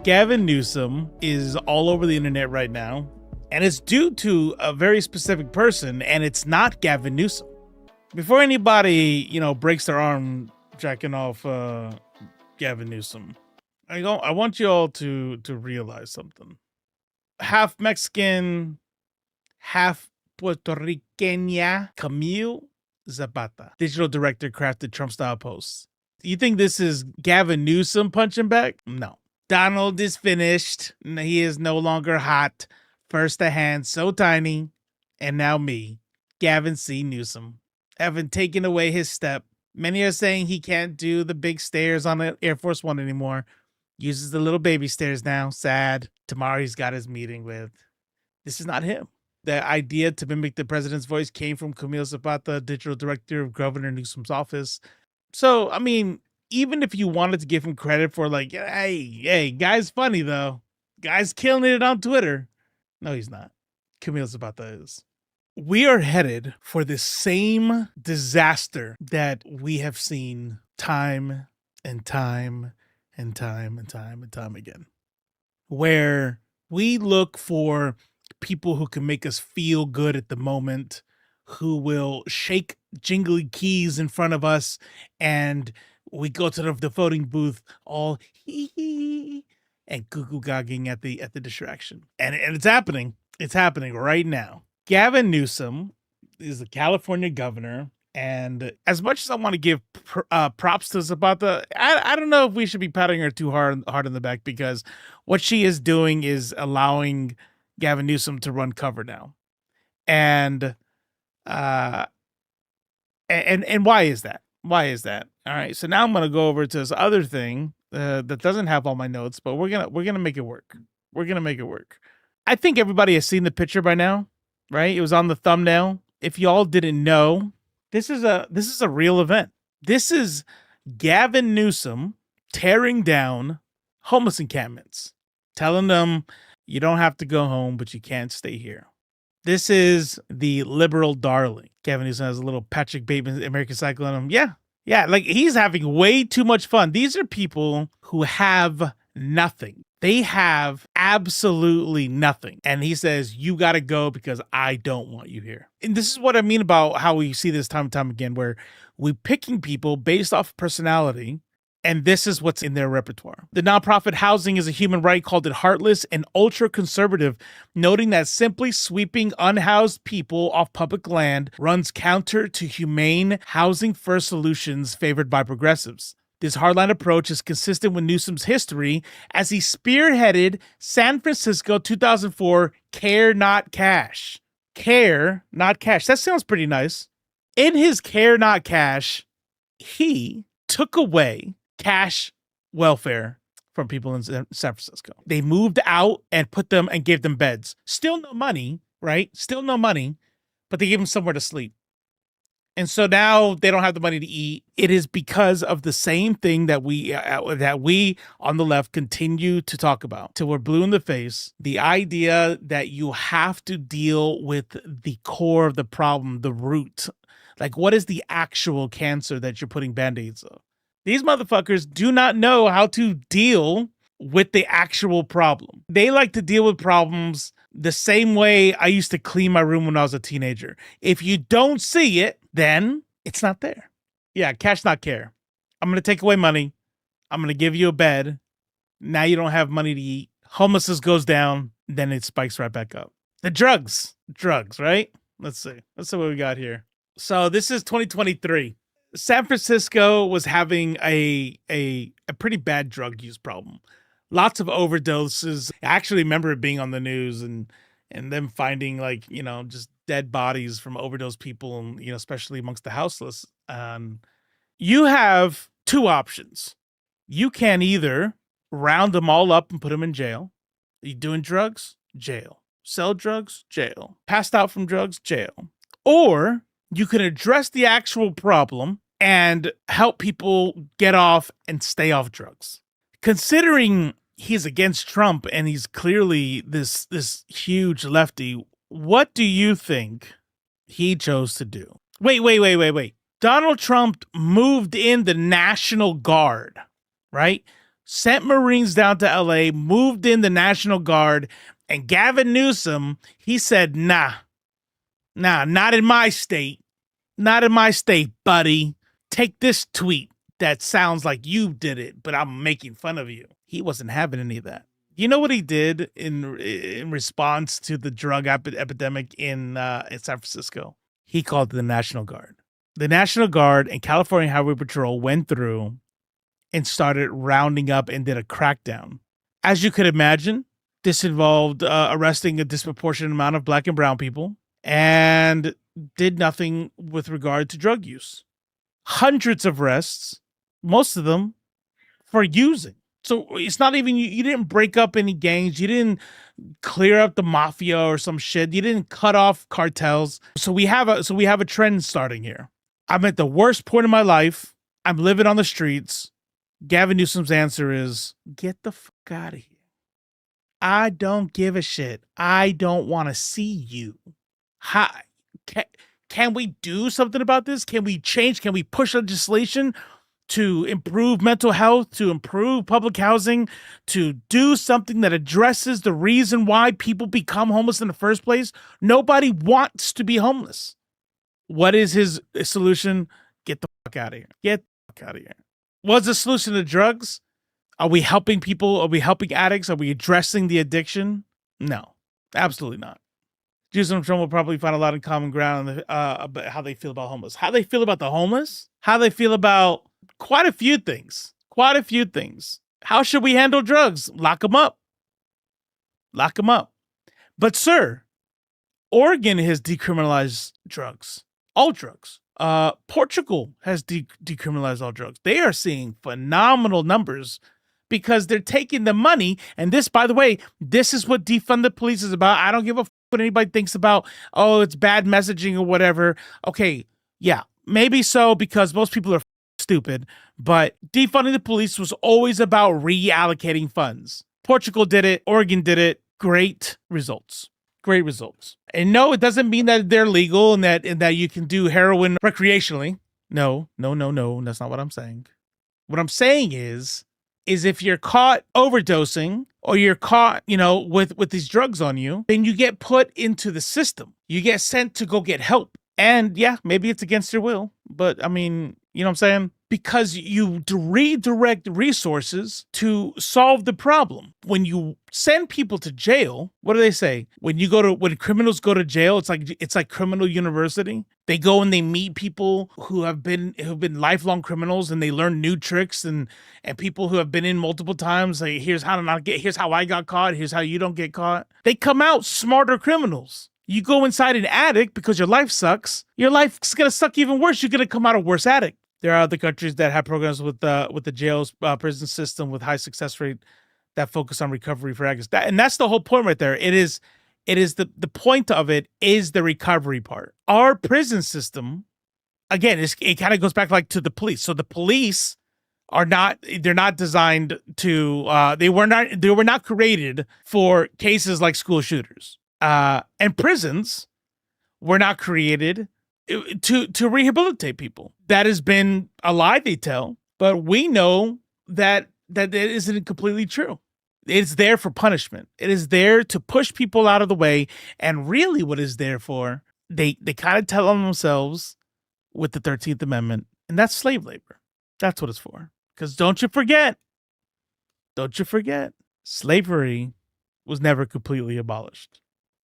Gavin Newsom is all over the internet right now, and it's due to a very specific person, and it's not Gavin Newsom. Before anybody, breaks their arm jacking off Gavin Newsom, I want you all to realize something. Half Mexican, half Puerto Rican, Camille Zapata, digital director, crafted Trump-style posts. You think this is Gavin Newsom punching back? No. Donald is finished. He is no longer hot. First a hand so tiny. And now me, Gavin C. Newsom, having taken away his step. Many are saying he can't do the big stairs on the Air Force One anymore. Uses the little baby stairs now. Sad. Tomorrow he's got his meeting with. This is not him. The idea to mimic the president's voice came from Camille Zapata, digital director of Governor Newsom's office. So, even if you wanted to give him credit for hey, guy's funny though. Guy's killing it on Twitter. No, he's not. Camille Zapata is. We are headed for the same disaster that we have seen time and time and time and time and time again. Where we look for people who can make us feel good at the moment, who will shake jingly keys in front of us, and we go to the voting booth all hee and goo gagging at the distraction. And it's happening. It's happening right now. Gavin Newsom is the California governor. And as much as I want to give props to Zapata, I don't know if we should be patting her too hard on the back, because what she is doing is allowing Gavin Newsom to run cover now. And why is that? Why is that? All right. So now I'm going to go over to this other thing that doesn't have all my notes, but we're going to make it work. We're going to make it work. I think everybody has seen the picture by now, right? It was on the thumbnail. If y'all didn't know, this is a real event. This is Gavin Newsom tearing down homeless encampments, telling them you don't have to go home, but you can't stay here. This is the liberal darling. Gavin Newsom has a little Patrick Bateman American Cycle on him. Yeah, like he's having way too much fun. These are people who have nothing. They have absolutely nothing. And he says, you got to go because I don't want you here. And this is what I mean about how we see this time and time again, where we're picking people based off personality, and this is what's in their repertoire. The nonprofit Housing is a Human Right called it heartless and ultra-conservative, noting that simply sweeping unhoused people off public land runs counter to humane housing-first solutions favored by progressives. This hardline approach is consistent with Newsom's history as he spearheaded San Francisco 2004 Care Not Cash. Care Not Cash. That sounds pretty nice. In his Care Not Cash, he took away cash welfare from people in San Francisco. They moved out and put them and gave them beds. Still no money, right? Still no money, but they gave them somewhere to sleep. And so now they don't have the money to eat. It is because of the same thing that we on the left continue to talk about till we're blue in the face. The idea that you have to deal with the core of the problem, the root. Like, what is the actual cancer that you're putting Band-Aids on? These motherfuckers do not know how to deal with the actual problem. They like to deal with problems the same way I used to clean my room when I was a teenager. If you don't see it, then it's not there. Yeah, cash not care. I'm going to take away money. I'm going to give you a bed. Now you don't have money to eat. Homelessness goes down. Then it spikes right back up. The drugs, right? Let's see what we got here. So this is 2023. San Francisco was having a pretty bad drug use problem. Lots of overdoses. I actually remember it being on the news and them finding just dead bodies from overdose people, and especially amongst the houseless. You have two options. You can either round them all up and put them in jail. Are you doing drugs? Jail. Sell drugs? Jail. Passed out from drugs? Jail. Or you can address the actual problem and help people get off and stay off drugs. Considering he's against Trump and he's clearly this huge lefty, what do you think he chose to do? Wait. Donald Trump moved in the National Guard, right? sent Marines down to LA, moved in the National Guard, and Gavin Newsom, he said, nah, not in my state. Not in my state, buddy. Take this tweet that sounds like you did it, but I'm making fun of you. He wasn't having any of that. You know what he did in response to the drug epidemic in San Francisco? He called the National Guard. The National Guard and California Highway Patrol went through and started rounding up and did a crackdown. As you could imagine, this involved arresting a disproportionate amount of Black and brown people and did nothing with regard to drug use. Hundreds of arrests, most of them for using. So it's not even, you didn't break up any gangs. You didn't clear up the mafia or some shit. You didn't cut off cartels. So we have a trend starting here. I'm at the worst point in my life. I'm living on the streets. Gavin Newsom's answer is, get the fuck out of here. I don't give a shit. I don't want to see you. Hi. Can we do something about this? Can we change? Can we push legislation to improve mental health, to improve public housing, to do something that addresses the reason why people become homeless in the first place? Nobody wants to be homeless. What is his solution? Get the fuck out of here. Get the fuck out of here. What's the solution to drugs? Are we helping people? Are we helping addicts? Are we addressing the addiction? No, absolutely not. Jews and Trump will probably find a lot of common ground about how they feel about homeless. How they feel about the homeless? How they feel about quite a few things. Quite a few things. How should we handle drugs? Lock them up. Lock them up. But sir, Oregon has decriminalized drugs. All drugs. Portugal has decriminalized all drugs. They are seeing phenomenal numbers because they're taking the money. And this, by the way, this is what defund the police is about. I don't give a fuck what anybody thinks about, oh, it's bad messaging or whatever. Okay, yeah, maybe so because most people are stupid, but defunding the police was always about reallocating funds. Portugal did it. Oregon did it. Great results. Great results. And no, it doesn't mean that they're legal and that you can do heroin recreationally. No. That's not what I'm saying. What I'm saying is if you're caught overdosing or you're caught, with these drugs on you, then you get put into the system. You get sent to go get help. And yeah, maybe it's against your will, but I mean, you know what I'm saying? Because you redirect resources to solve the problem. When you send people to jail, what do they say? When criminals go to jail, it's like criminal university. They go and they meet people who've been lifelong criminals and they learn new tricks and people who have been in multiple times. Like, here's how I got caught. Here's how you don't get caught. They come out smarter criminals. You go inside an addict because your life sucks. Your life's gonna suck even worse. You're gonna come out a worse addict. There are other countries that have programs with the jails, prison system with high success rate that focus on recovery for addicts. And that's the whole point right there. It is the point of it is the recovery part. Our prison system, again, it kind of goes back like to the police. So the police they're not designed to they were not created for cases like school shooters. And prisons were not created to rehabilitate people. That has been a lie they tell, but we know that it isn't completely true. It's there for punishment. It is there to push people out of the way. And really what it's there for, they kind of tell on themselves with the 13th Amendment, and that's slave labor. That's what it's for. Because don't you forget, slavery was never completely abolished.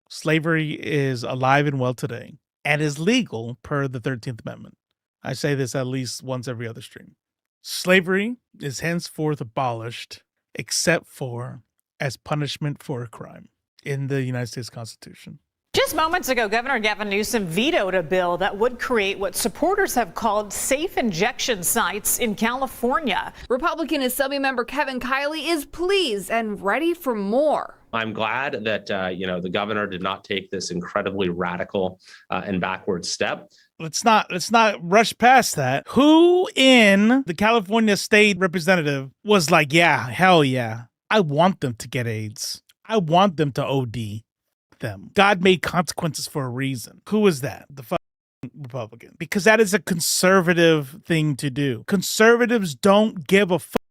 Slavery is alive and well today and is legal per the 13th Amendment. I say this at least once every other stream. Slavery is henceforth abolished except for as punishment for a crime in the United States Constitution. Just moments ago, Governor Gavin Newsom vetoed a bill that would create what supporters have called safe injection sites in California. Republican Assembly member Kevin Kiley is pleased and ready for more. I'm glad that, the governor did not take this incredibly radical and backward step. Let's not rush past that. Who in the California state representative was like, yeah, hell yeah, I want them to get AIDS. I want them to OD them. God made consequences for a reason. Who is that? The Republican. Because that is a conservative thing to do. Conservatives don't give a fuck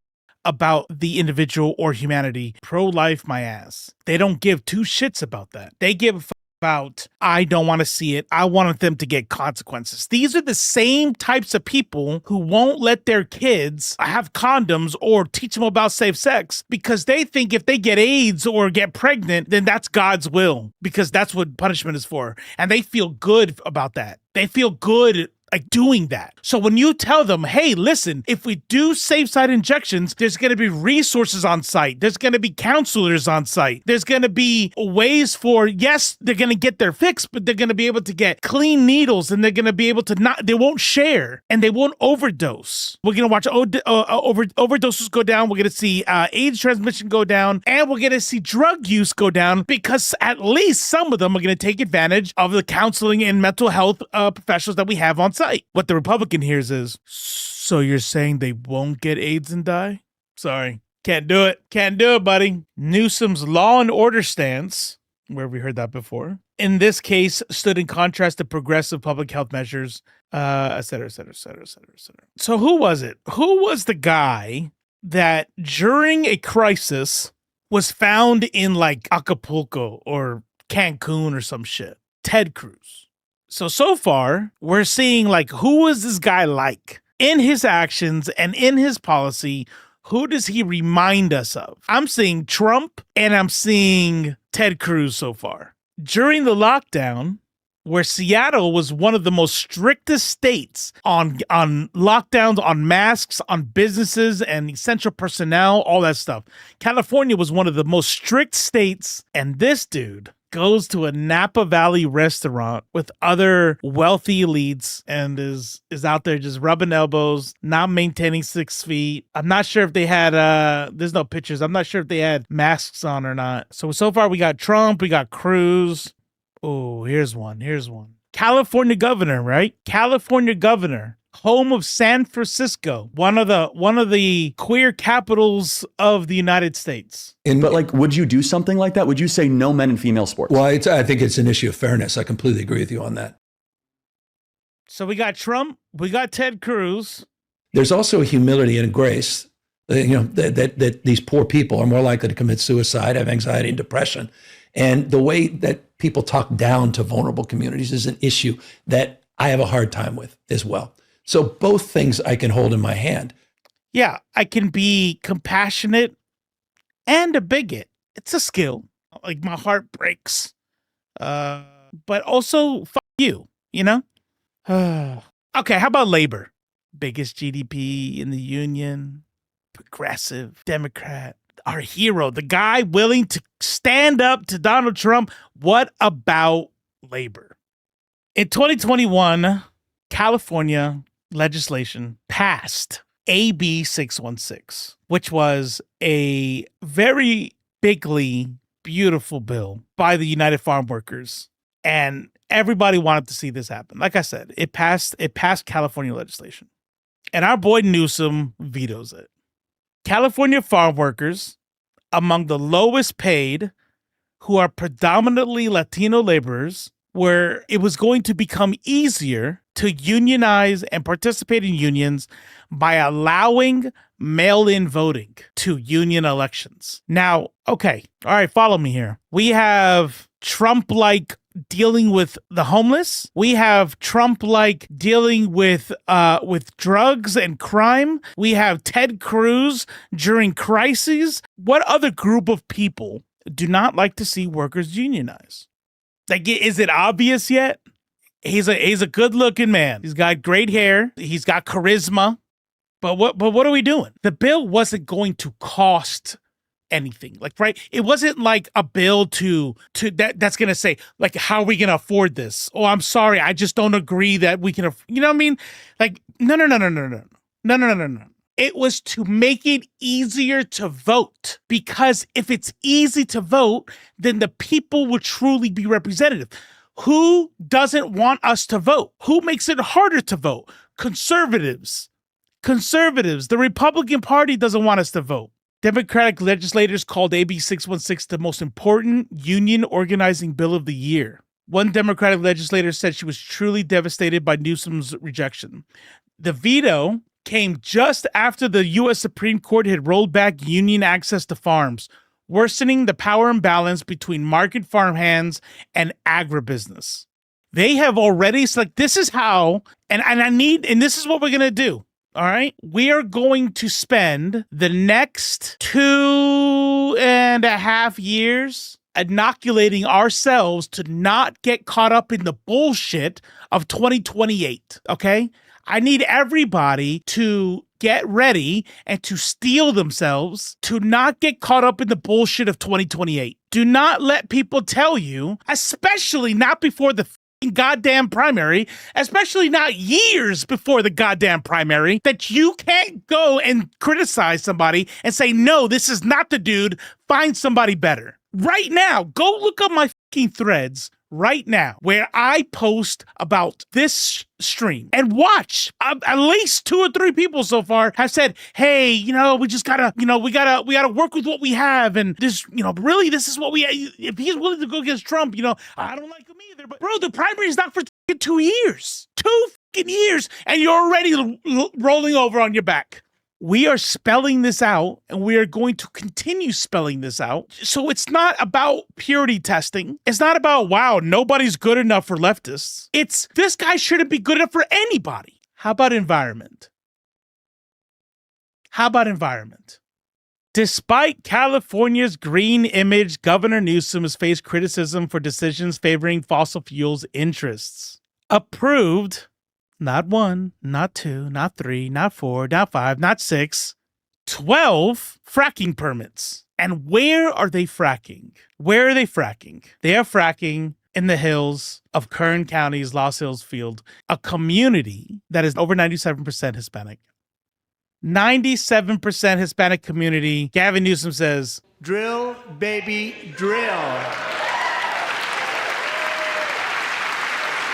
about the individual or humanity. Pro-life, my ass. They don't give two shits about that. They give a about, I don't want to see it. I want them to get consequences. These are the same types of people who won't let their kids have condoms or teach them about safe sex because they think if they get AIDS or get pregnant, then that's God's will because that's what punishment is for. And they feel good about that. They feel good like doing that. So when you tell them, hey, listen, if we do safe site injections, there's going to be resources on site. There's going to be counselors on site. There's going to be ways for, yes, they're going to get their fix, but they're going to be able to get clean needles and they're going to be able to they won't share and they won't overdose. We're going to watch overdoses go down. We're going to see AIDS transmission go down and we're going to see drug use go down because at least some of them are going to take advantage of the counseling and mental health professionals that we have on site. What the Republican hears is, so you're saying they won't get AIDS and die? Sorry, can't do it. Can't do it, buddy. Newsom's law and order stance, where we heard that before, in this case stood in contrast to progressive public health measures, et cetera, et cetera, et cetera, et cetera, et cetera. So who was it? Who was the guy that during a crisis was found in like Acapulco or Cancun or some shit? Ted Cruz. So far, we're seeing like, who is this guy like? In his actions and in his policy, who does he remind us of? I'm seeing Trump and I'm seeing Ted Cruz so far. During the lockdown, where Seattle was one of the most strictest states on lockdowns, on masks, on businesses and essential personnel, all that stuff. California was one of the most strict states, and this dude goes to a Napa Valley restaurant with other wealthy elites and is out there just rubbing elbows, not maintaining 6 feet. I'm not sure if they had, there's no pictures. I'm not sure if they had masks on or not. So far we got Trump, we got Cruz. Oh, here's one. California governor, right? California governor. Home of San Francisco, one of the queer capitals of the United States. But like, would you do something like that? Would you say no men in female sports? Well, I think it's an issue of fairness. I completely agree with you on that. So we got Trump, we got Ted Cruz. There's also a humility and a grace, that these poor people are more likely to commit suicide, have anxiety and depression. And the way that people talk down to vulnerable communities is an issue that I have a hard time with as well. So both things I can hold in my hand. Yeah, I can be compassionate and a bigot. It's a skill. Like my heart breaks. But also, fuck you, you know? Okay, how about labor? Biggest GDP in the union, progressive, Democrat, our hero, the guy willing to stand up to Donald Trump. What about labor? In 2021, California legislation passed AB 616, which was a very bigly beautiful bill by the United Farm Workers. And everybody wanted to see this happen. Like I said, it passed California legislation. And our boy Newsom vetoes it. California farm workers, among the lowest paid, who are predominantly Latino laborers, where it was going to become easier to unionize and participate in unions by allowing mail-in voting to union elections. Now, okay, all right, follow me here. We have Trump-like dealing with the homeless. We have Trump-like dealing with drugs and crime. We have Ted Cruz during crises. What other group of people do not like to see workers unionize? Like, is it obvious yet? He's a good-looking man. He's got great hair. He's got charisma. But what are we doing? The bill wasn't going to cost anything. Like, right? It wasn't like a bill that's going to say, like, how are we going to afford this? Oh, I'm sorry. I just don't agree that we can, you know what I mean? Like, no. It was to make it easier to vote, because if it's easy to vote, then the people will truly be representative. Who doesn't want us to vote? Who makes it harder to vote? Conservatives. The Republican Party doesn't want us to vote. Democratic legislators called AB 616 the most important union organizing bill of the year. One Democratic legislator said she was truly devastated by Newsom's rejection. The veto came just after the U.S. Supreme Court had rolled back union access to farms, worsening the power imbalance between market farmhands and agribusiness. They have already, this is how, and this is what we're going to do. All right. We are going to spend the next 2.5 years inoculating ourselves to not get caught up in the bullshit of 2028. Okay. I need everybody to get ready and to steel themselves to not get caught up in the bullshit of 2028. Do not let people tell you, especially not before the goddamn primary, especially not years before the goddamn primary, that you can't go and criticize somebody and say, no, this is not the dude, find somebody better. Right now, go look up my fucking threads right now where I post about this stream and watch. At least 2 or 3 people so far have said, hey, we just gotta, we gotta work with what we have. And this, really, this is what if he's willing to go against Trump, I don't like him either. But bro, the primary is not for 2 years, 2 fucking years. And you're already rolling over on your back. We are spelling this out, and we are going to continue spelling this out. So it's not about purity testing. It's not about, wow, nobody's good enough for leftists. It's this guy shouldn't be good enough for anybody. How about environment? Despite California's green image, Governor Newsom has faced criticism for decisions favoring fossil fuels interests. Approved not 1, not 2, not 3, not 4, not 5, not 6, 12 fracking permits. And where are they fracking? They are fracking in the hills of Kern County's Lost Hills Field, a community that is over 97% Hispanic. 97% Hispanic community. Gavin Newsom says, drill, baby, drill.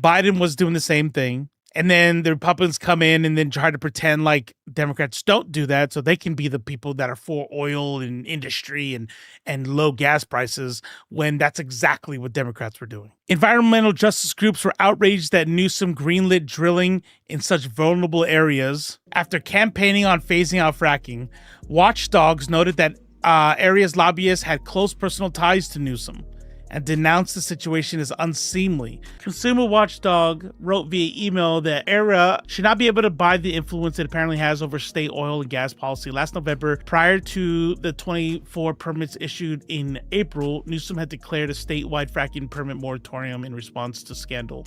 Biden was doing the same thing. And then the Republicans come in and then try to pretend like Democrats don't do that so they can be the people that are for oil and industry and low gas prices, when that's exactly what Democrats were doing. Environmental justice groups were outraged that Newsom greenlit drilling in such vulnerable areas. After campaigning on phasing out fracking, watchdogs noted that area's lobbyists had close personal ties to Newsom and denounced the situation as unseemly. Consumer Watchdog wrote via email that ERA should not be able to buy the influence it apparently has over state oil and gas policy. Last November, prior to the 24 permits issued in April, Newsom had declared a statewide fracking permit moratorium in response to scandal.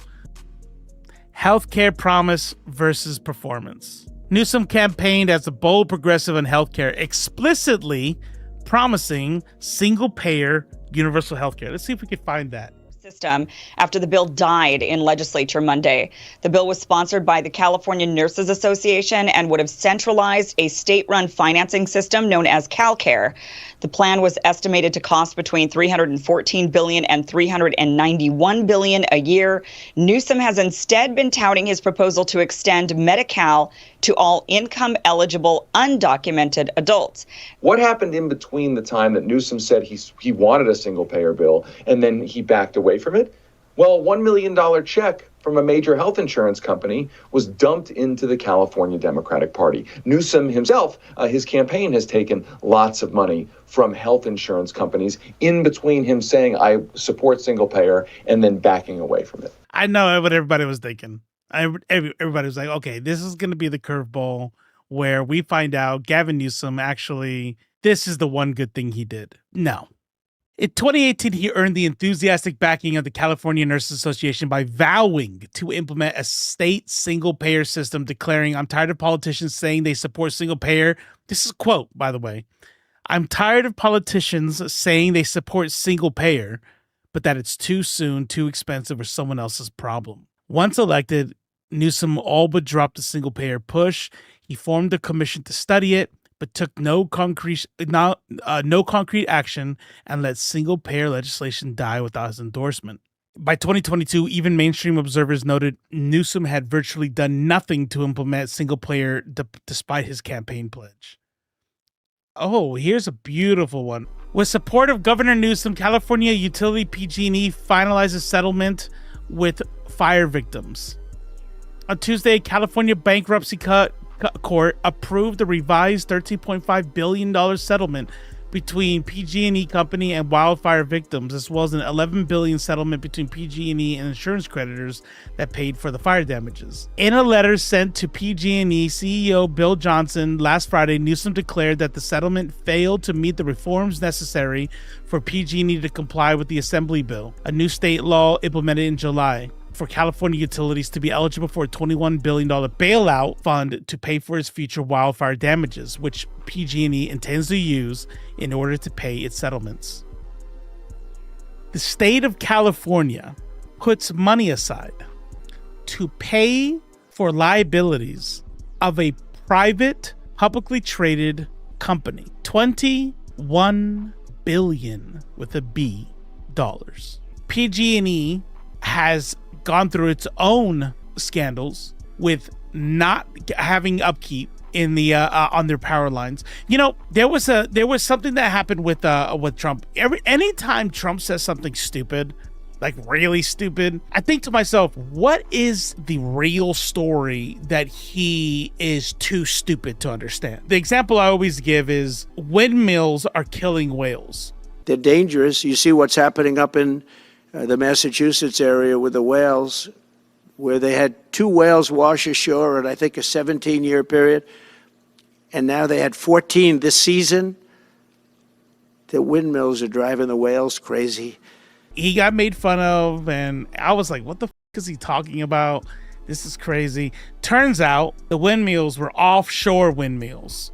Healthcare promise versus performance. Newsom campaigned as a bold progressive on healthcare, explicitly promising single-payer universal healthcare. Let's see if we can find that. System after the bill died in legislature Monday. The bill was sponsored by the California Nurses Association and would have centralized a state-run financing system known as CalCare. The plan was estimated to cost between $314 billion and $391 billion a year. Newsom has instead been touting his proposal to extend Medi-Cal to all income-eligible, undocumented adults. What happened in between the time that Newsom said he wanted a single-payer bill and then he backed away from it? Well, a $1 million check from a major health insurance company was dumped into the California Democratic Party. Newsom himself, his campaign has taken lots of money from health insurance companies in between him saying, I support single payer, and then backing away from it. I know what everybody was thinking. Everybody was like, okay, this is going to be the curveball where we find out Gavin Newsom actually, this is the one good thing he did. No. In 2018, he earned the enthusiastic backing of the California Nurses Association by vowing to implement a state single-payer system, declaring, I'm tired of politicians saying they support single-payer. This is a quote, by the way. I'm tired of politicians saying they support single-payer, but that it's too soon, too expensive, or someone else's problem. Once elected, Newsom all but dropped the single-payer push. He formed a commission to study it, but took no concrete action and let single-payer legislation die without his endorsement. By 2022, even mainstream observers noted Newsom had virtually done nothing to implement single-payer despite his campaign pledge. Oh, here's a beautiful one. With support of Governor Newsom, California utility PG&E finalizes settlement with fire victims. On Tuesday, California bankruptcy Court approved a revised $13.5 billion settlement between PG&E company and wildfire victims, as well as an $11 billion settlement between PG&E and insurance creditors that paid for the fire damages. In a letter sent to PG&E CEO Bill Johnson last Friday, Newsom declared that the settlement failed to meet the reforms necessary for PG&E to comply with the Assembly Bill, a new state law implemented in July, for California utilities to be eligible for a $21 billion bailout fund to pay for its future wildfire damages, which PG&E intends to use in order to pay its settlements. The state of California puts money aside to pay for liabilities of a private, publicly traded company. $21 billion with a B dollars. PG&E has gone through its own scandals with not having upkeep in the on their power lines. You know, there was something that happened with Trump. Anytime Trump says something stupid, like really stupid, I think to myself, what is the real story that he is too stupid to understand? The example I always give is windmills are killing whales. They're dangerous. You see what's happening up in the Massachusetts area with the whales, where they had 2 whales wash ashore in, I think, a 17-year period. And now they had 14 this season. The windmills are driving the whales crazy. He got made fun of, and I was like, what the f*** is he talking about? This is crazy. Turns out the windmills were offshore windmills.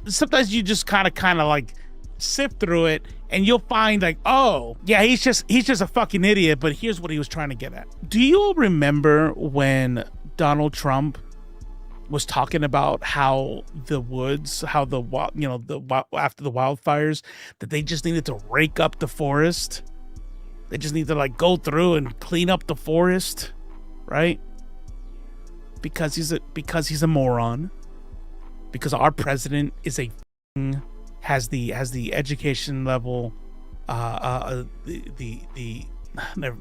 Sometimes you just kind of like sift through it and you'll find like, oh yeah, he's just a fucking idiot, but here's what he was trying to get at. Do you all remember when Donald Trump was talking about how the woods, after the wildfires, that they just needed to rake up the forest? They just need to like go through and clean up the forest, right? Because he's a moron. Because our president is has the education level, never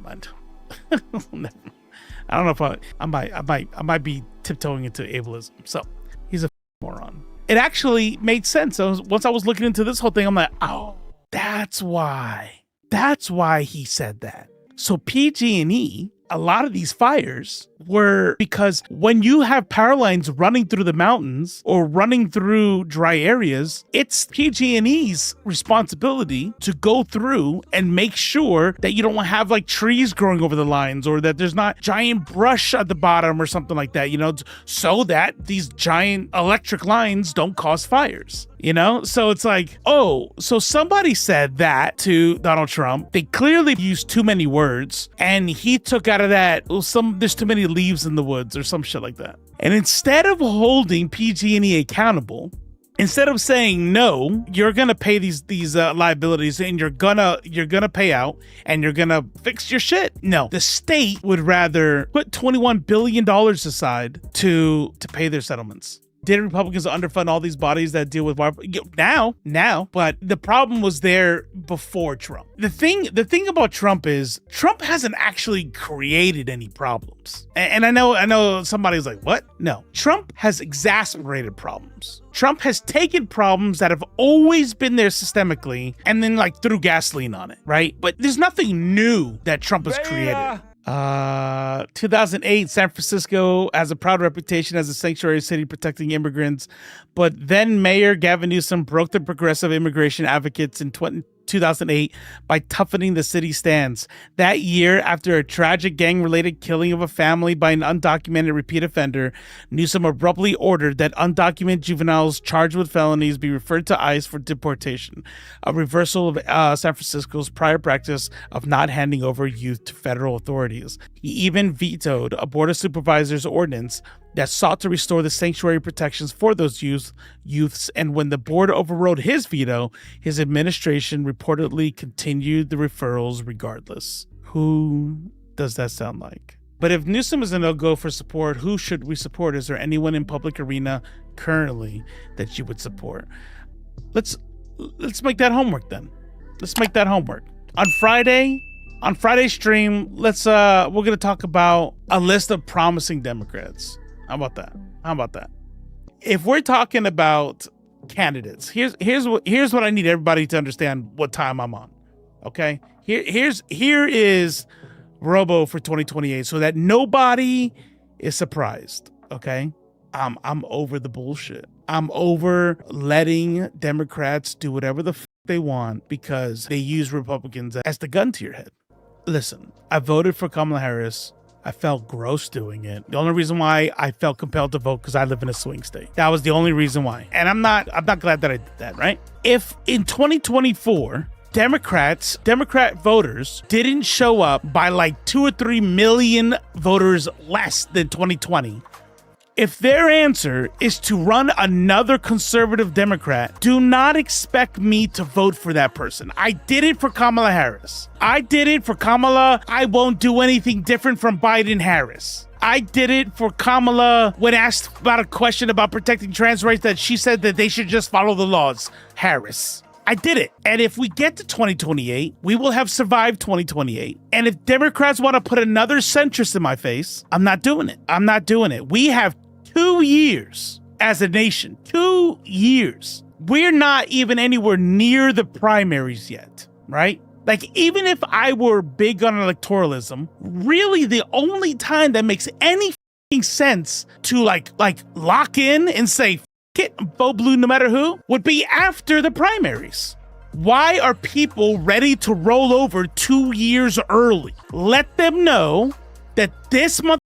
mind. I don't know if I might be tiptoeing into ableism. So he's a moron. It actually made sense. Once I was looking into this whole thing, I'm like, oh, that's why he said that. So PG&E, a lot of these fires were because when you have power lines running through the mountains or running through dry areas, it's PG&E's responsibility to go through and make sure that you don't have like trees growing over the lines, or that there's not giant brush at the bottom or something like that, so that these giant electric lines don't cause fires. So it's like, oh, so somebody said that to Donald Trump. They clearly used too many words, and he took out of that, there's too many leaves in the woods or some shit like that. And instead of holding PG&E accountable, instead of saying, no, you're gonna pay these liabilities and you're gonna pay out and you're gonna fix your shit. No, the state would rather put $21 billion aside to pay their settlements. Did Republicans underfund all these bodies that deal with now? But the problem was there before Trump. The thing about Trump is Trump hasn't actually created any problems. And I know somebody's like, what? No, Trump has exacerbated problems. Trump has taken problems that have always been there systemically and then like threw gasoline on it, right? But there's nothing new that Trump has created. 2008, San Francisco has a proud reputation as a sanctuary city protecting immigrants, but then Mayor Gavin Newsom broke the progressive immigration advocates in 2008 by toughening the city's stance. That year, after a tragic gang-related killing of a family by an undocumented repeat offender, Newsom abruptly ordered that undocumented juveniles charged with felonies be referred to ICE for deportation, a reversal of San Francisco's prior practice of not handing over youth to federal authorities. He even vetoed a board of supervisors ordinance that sought to restore the sanctuary protections for those youths, and when the board overrode his veto, his administration reportedly continued the referrals regardless. Who does that sound like? But if Newsom is a no-go for support, who should we support? Is there anyone in public arena currently that you would support? Let's make that homework then. Let's make that homework. On Friday's stream, we're gonna talk about a list of promising Democrats. How about that? if we're talking about candidates, here's what I need everybody to understand what time I'm on. Okay? Here is Robo for 2028 so that nobody is surprised. Okay? I'm over the bullshit. I'm over letting Democrats do whatever the they want because they use Republicans as the gun to your head. Listen, I voted for Kamala Harris. I felt gross doing it. The only reason why I felt compelled to vote because I live in a swing state. That was the only reason why. And I'm not glad that I did that, right? If in 2024, Democrat voters didn't show up by like 2 or 3 million voters less than 2020, if their answer is to run another conservative Democrat, do not expect me to vote for that person. I did it for Kamala Harris. I did it for Kamala. I won't do anything different from Biden Harris. I did it for Kamala when asked about a question about protecting trans rights that she said that they should just follow the laws. Harris. I did it. And if we get to 2028, we will have survived 2028. And if Democrats want to put another centrist in my face, I'm not doing it. I'm not doing it. We have 2 years as a nation. 2 years. We're not even anywhere near the primaries yet, right? Like, even if I were big on electoralism, really the only time that makes any sense to like lock in and say, it, vote blue no matter who, would be after the primaries. Why are people ready to roll over 2 years early? Let them know that this month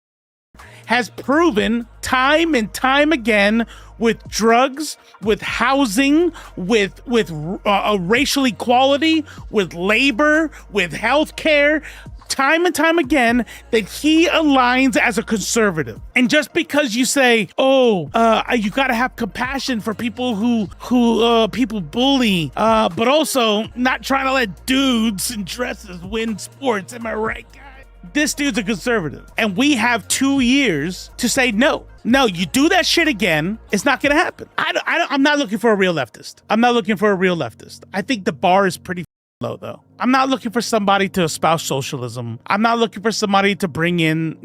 has proven time and time again with drugs, with housing, with racial equality, with labor, with healthcare, time and time again that he aligns as a conservative. And just because you say, you got to have compassion for people who people bully, but also not trying to let dudes in dresses win sports. Am I right, guys? This dude's a conservative, and we have 2 years to say no. No, you do that shit again, it's not going to happen. I'm not looking for a real leftist. I think the bar is pretty low, though. I'm not looking for somebody to espouse socialism. I'm not looking for somebody to bring in,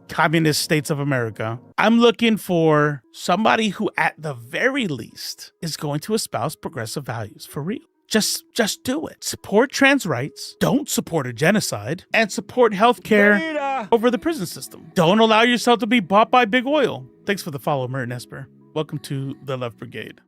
communist states of America. I'm looking for somebody who, at the very least, is going to espouse progressive values for real. Just do it. Support trans rights. Don't support a genocide. And support healthcare over the prison system. Don't allow yourself to be bought by big oil. Thanks for the follow, Merton Esper. Welcome to the Left Brigade.